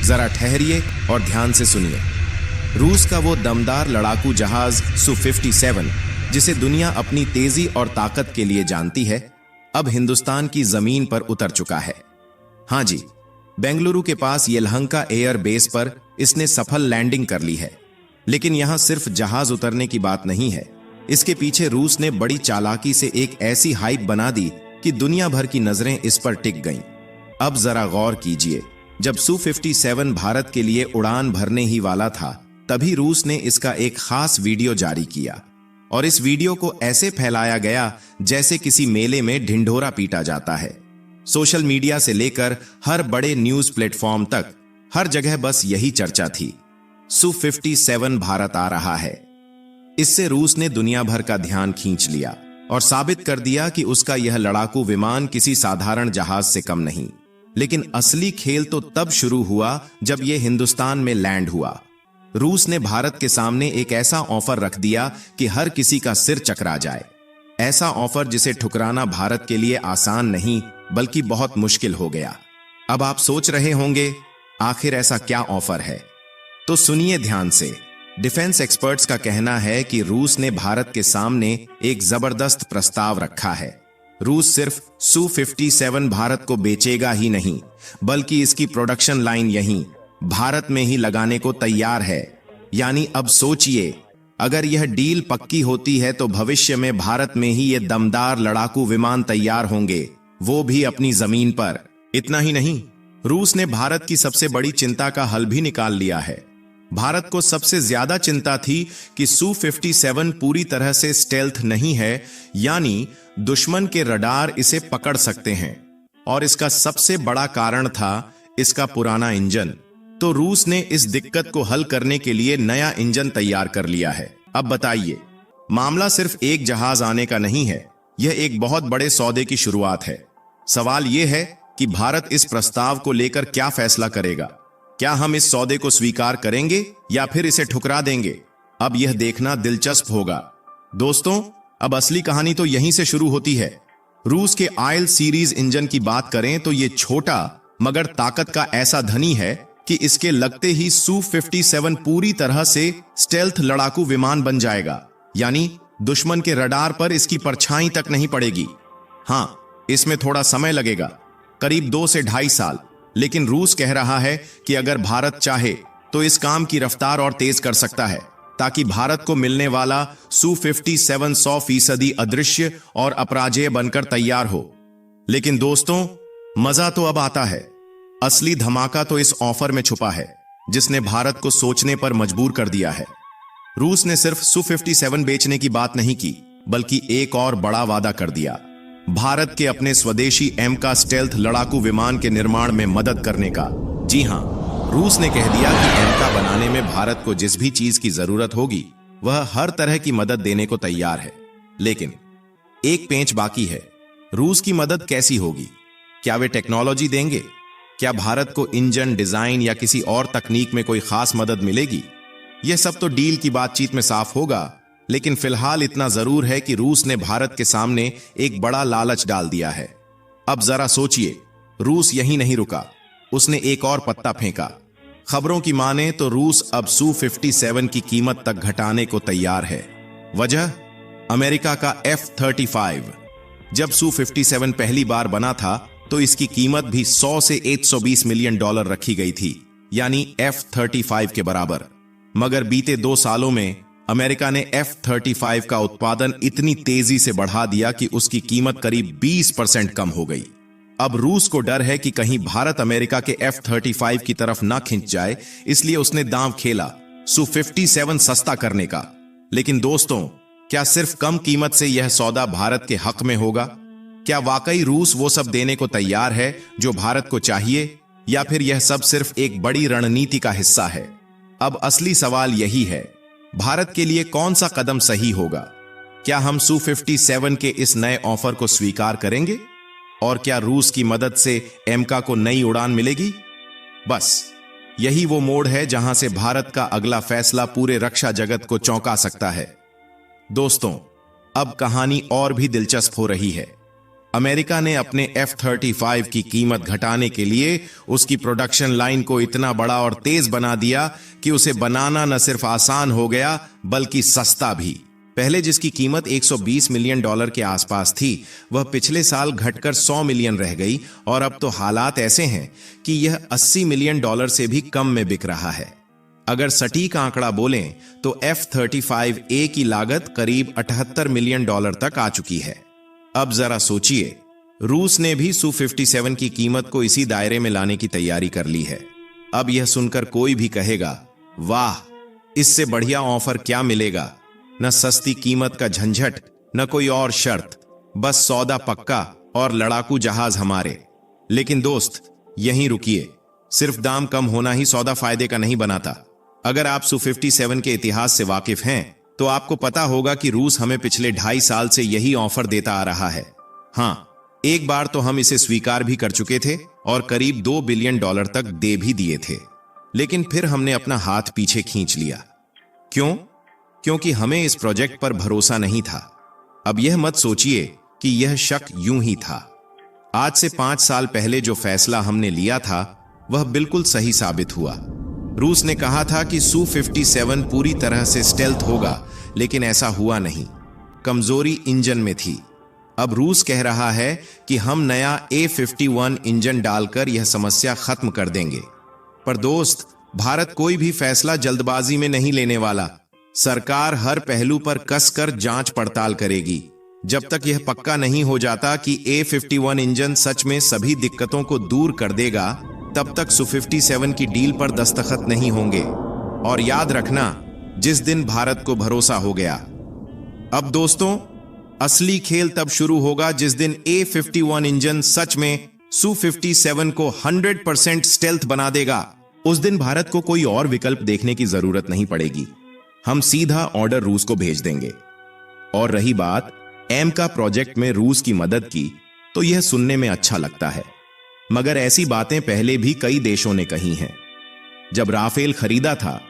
जरा ठहरिए और ध्यान से सुनिए। रूस का वो दमदार लड़ाकू जहाज Su-57, जिसे दुनिया अपनी तेजी और ताकत के लिए जानती है, अब हिंदुस्तान की जमीन पर उतर चुका है। हाँ जी, बेंगलुरु के पास येलहंका एयर बेस पर इसने सफल लैंडिंग कर ली है। लेकिन यहां सिर्फ जहाज उतरने की बात नहीं है। इसके पीछे रूस ने बड़ी चालाकी से एक ऐसी हाइप बना दी कि दुनिया भर की नजरें इस पर टिक गईं। अब जरा गौर कीजिए, जब Su-57 भारत के लिए उड़ान भरने ही वाला था, तभी रूस ने इसका एक खास वीडियो जारी किया और इस वीडियो को ऐसे फैलाया गया जैसे किसी मेले में ढिंढोरा पीटा जाता है। सोशल मीडिया से लेकर हर बड़े न्यूज प्लेटफॉर्म तक हर जगह बस यही चर्चा थी, Su-57 भारत आ रहा है। इससे रूस ने दुनिया भर का ध्यान खींच लिया और साबित कर दिया कि उसका यह लड़ाकू विमान किसी साधारण जहाज से कम नहीं। लेकिन असली खेल तो तब शुरू हुआ जब यह हिंदुस्तान में लैंड हुआ। रूस ने भारत के सामने एक ऐसा ऑफर रख दिया कि हर किसी का सिर चकरा जाए। ऐसा ऑफर जिसे ठुकराना भारत के लिए आसान नहीं बल्कि बहुत मुश्किल हो गया। अब आप सोच रहे होंगे, आखिर ऐसा क्या ऑफर है? तो सुनिए ध्यान से। डिफेंस एक्सपर्ट्स का कहना है कि रूस ने भारत के सामने एक जबरदस्त प्रस्ताव रखा है। रूस सिर्फ Su-57 भारत को बेचेगा ही नहीं, बल्कि इसकी प्रोडक्शन लाइन यहीं भारत में ही लगाने को तैयार है। यानी अब सोचिए, अगर यह डील पक्की होती है तो भविष्य में भारत में ही ये दमदार लड़ाकू विमान तैयार होंगे, वो भी अपनी जमीन पर। इतना ही नहीं, रूस ने भारत की सबसे बड़ी चिंता का हल भी निकाल लिया है। भारत को सबसे ज्यादा चिंता थी कि Su-57 पूरी तरह से स्टेल्थ नहीं है, यानी दुश्मन के रडार इसे पकड़ सकते हैं। और इसका सबसे बड़ा कारण था इसका पुराना इंजन। तो रूस ने इस दिक्कत को हल करने के लिए नया इंजन तैयार कर लिया है। अब बताइए, मामला सिर्फ एक जहाज आने का नहीं है, यह एक बहुत बड़े सौदे की शुरुआत है। सवाल यह है कि भारत इस प्रस्ताव को लेकर क्या फैसला करेगा। क्या हम इस सौदे को स्वीकार करेंगे या फिर इसे ठुकरा देंगे? अब यह देखना दिलचस्प होगा। दोस्तों, अब असली कहानी तो यहीं से शुरू होती है। रूस के आयल सीरीज इंजन की बात करें तो यह छोटा मगर ताकत का ऐसा धनी है कि इसके लगते ही Su-57 पूरी तरह से स्टेल्थ लड़ाकू विमान बन जाएगा। यानी दुश्मन के रडार पर इसकी परछाई तक नहीं पड़ेगी। हां, इसमें थोड़ा समय लगेगा, करीब 2 से 2.5 साल। लेकिन रूस कह रहा है कि अगर भारत चाहे तो इस काम की रफ्तार और तेज कर सकता है, ताकि भारत को मिलने वाला Su-57 100% अदृश्य और अपराजेय बनकर तैयार हो। लेकिन दोस्तों, मजा तो अब आता है। असली धमाका तो इस ऑफर में छुपा है, जिसने भारत को सोचने पर मजबूर कर दिया है। रूस ने सिर्फ Su-57 बेचने की बात नहीं की, बल्कि एक और बड़ा वादा कर दिया, भारत के अपने स्वदेशी MK स्टेल्थ लड़ाकू विमान के निर्माण में मदद करने का। जी हां, रूस ने कह दिया कि MK बनाने में भारत को जिस भी चीज की जरूरत होगी, वह हर तरह की मदद देने को तैयार है। लेकिन एक पेंच बाकी है। रूस की मदद कैसी होगी? क्या वे टेक्नोलॉजी देंगे? क्या भारत को इंजन डिजाइन या किसी और तकनीक में कोई खास मदद मिलेगी? यह सब तो डील की बातचीत में साफ होगा। लेकिन फिलहाल इतना जरूर है कि रूस ने भारत के सामने एक बड़ा लालच डाल दिया है। अब जरा सोचिए, रूस यहीं नहीं रुका, उसने एक और पत्ता फेंका। खबरों की माने तो रूस अब Su-57 की कीमत तक घटाने को तैयार है। वजह, अमेरिका का F-35। जब Su-57 पहली बार बना था तो इसकी कीमत भी 100 से 120 मिलियन डॉलर रखी गई थी, यानी F-35 के बराबर। मगर बीते 2 सालों में अमेरिका ने F-35 का उत्पादन इतनी तेजी से बढ़ा दिया कि उसकी कीमत करीब 20% कम हो गई। अब रूस को डर है कि कहीं भारत अमेरिका के F-35 की तरफ ना खिंच जाए, इसलिए उसने दांव खेला Su-57 सस्ता करने का। लेकिन दोस्तों, क्या सिर्फ कम कीमत से यह सौदा भारत के हक में होगा? क्या वाकई रूस वो सब देने को तैयार है जो भारत को चाहिए, या फिर यह सब सिर्फ एक बड़ी रणनीति का हिस्सा है? अब असली सवाल यही है, भारत के लिए कौन सा कदम सही होगा? क्या हम Su-57 के इस नए ऑफर को स्वीकार करेंगे? और क्या रूस की मदद से MK को नई उड़ान मिलेगी? बस यही वो मोड़ है जहां से भारत का अगला फैसला पूरे रक्षा जगत को चौंका सकता है। दोस्तों, अब कहानी और भी दिलचस्प हो रही है। अमेरिका ने अपने F-35 की कीमत घटाने के लिए उसकी प्रोडक्शन लाइन को इतना बड़ा और तेज बना दिया कि उसे बनाना न सिर्फ आसान हो गया बल्कि सस्ता भी। पहले जिसकी कीमत $120 मिलियन के आसपास थी, वह पिछले साल घटकर $100 मिलियन रह गई और अब तो हालात ऐसे हैं कि यह $80 मिलियन से भी कम में बिक रहा है। अगर सटीक आंकड़ा बोलें तो F-35A की लागत करीब $78 मिलियन तक आ चुकी है। अब जरा सोचिए, रूस ने भी Su-57 की कीमत को इसी दायरे में लाने की तैयारी कर ली है। अब यह सुनकर कोई भी कहेगा, वाह, इससे बढ़िया ऑफर क्या मिलेगा। न सस्ती कीमत का झंझट, न कोई और शर्त, बस सौदा पक्का और लड़ाकू जहाज हमारे। लेकिन दोस्त, यहीं रुकिए। सिर्फ दाम कम होना ही सौदा फायदे का नहीं बनाता। अगर आप Su-57 के इतिहास से वाकिफ हैं तो आपको पता होगा कि रूस हमें पिछले 2.5 साल से यही ऑफर देता आ रहा है। हां, एक बार तो हम इसे स्वीकार भी कर चुके थे और करीब $2 बिलियन तक दे भी दिए थे, लेकिन फिर हमने अपना हाथ पीछे खींच लिया। क्यों? क्योंकि हमें इस प्रोजेक्ट पर भरोसा नहीं था। अब यह मत सोचिए कि यह शक यूं ही था। आज से 5 साल पहले जो फैसला हमने लिया था वह बिल्कुल सही साबित हुआ। रूस ने कहा था कि Su-57 पूरी तरह से स्टेल्थ होगा, लेकिन ऐसा हुआ नहीं। कमजोरी इंजन में थी। अब रूस कह रहा है कि हम नया A-51 इंजन डालकर यह समस्या खत्म कर देंगे। पर दोस्त, भारत कोई भी फैसला जल्दबाजी में नहीं लेने वाला। सरकार हर पहलू पर कसकर जांच पड़ताल करेगी। जब तक यह पक्का नहीं हो जाता कि A-51 इंजन सच में सभी दिक्कतों को दूर कर देगा, तब तक Su-57 की डील पर दस्तखत नहीं होंगे। और याद रखना, जिस दिन भारत को भरोसा हो गया। अब दोस्तों, असली खेल तब शुरू होगा जिस दिन A-51 इंजन सच में Su-57 को 100% स्टेल्थ बना देगा। उस दिन भारत को कोई और विकल्प देखने की जरूरत नहीं पड़ेगी। हम सीधा ऑर्डर रूस को भेज देंगे। और रही बात एमका प्रोजेक्ट में रूस की मदद की, तो यह सुनने में अच्छा लगता है, मगर ऐसी बातें पहले भी कई देशों ने कही हैं। जब राफेल खरीदा था,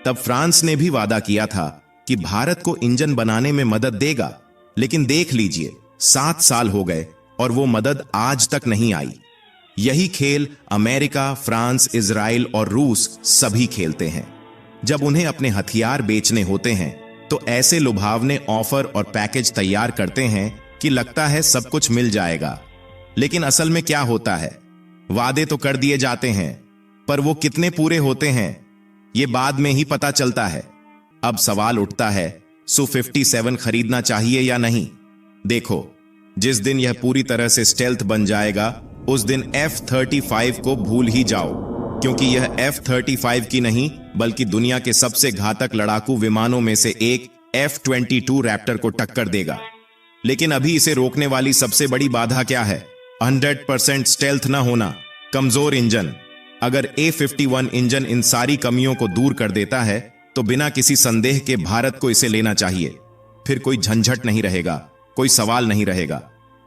तब फ्रांस ने भी वादा किया था कि भारत को इंजन बनाने में मदद देगा, लेकिन देख लीजिए 7 साल हो गए और वो मदद आज तक नहीं आई। यही खेल अमेरिका, फ्रांस, इजराइल और रूस सभी खेलते हैं। जब उन्हें अपने हथियार बेचने होते हैं तो ऐसे लुभावने ऑफर और पैकेज तैयार करते हैं कि लगता है सब कुछ मिल जाएगा। लेकिन असल में क्या होता है? वादे तो कर दिए जाते हैं, पर वो कितने पूरे होते हैं ये बाद में ही पता चलता है। अब सवाल उठता है, Su-57 खरीदना चाहिए या नहीं? देखो, जिस दिन यह पूरी तरह से स्टेल्थ बन जाएगा, उस दिन F-35 को भूल ही जाओ, क्योंकि यह F-35 की नहीं बल्कि दुनिया के सबसे घातक लड़ाकू विमानों में से एक F-22 रैप्टर को टक्कर देगा। लेकिन अभी इसे रोकने वाली सबसे बड़ी बाधा क्या है? 100% स्टेल्थ ना होना, कमजोर इंजन। अगर A-51 इंजन इन सारी कमियों को दूर कर देता है तो बिना किसी संदेह के भारत को इसे लेना चाहिए। फिर कोई झंझट नहीं रहेगा, कोई सवाल नहीं रहेगा।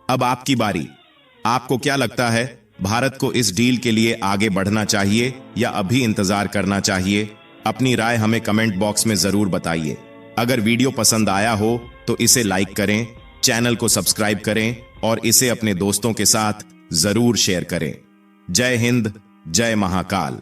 अब आपकी बारी। आपको क्या लगता है, भारत को इस डील के लिए आगे बढ़ना चाहिए या अभी इंतजार करना चाहिए? अपनी राय हमें कमेंट बॉक्स में जरूर बताइए। अगर वीडियो पसंद आया हो तो इसे लाइक करें, चैनल को सब्सक्राइब करें और इसे अपने दोस्तों के साथ जरूर शेयर करें। जय हिंद, जय महाकाल।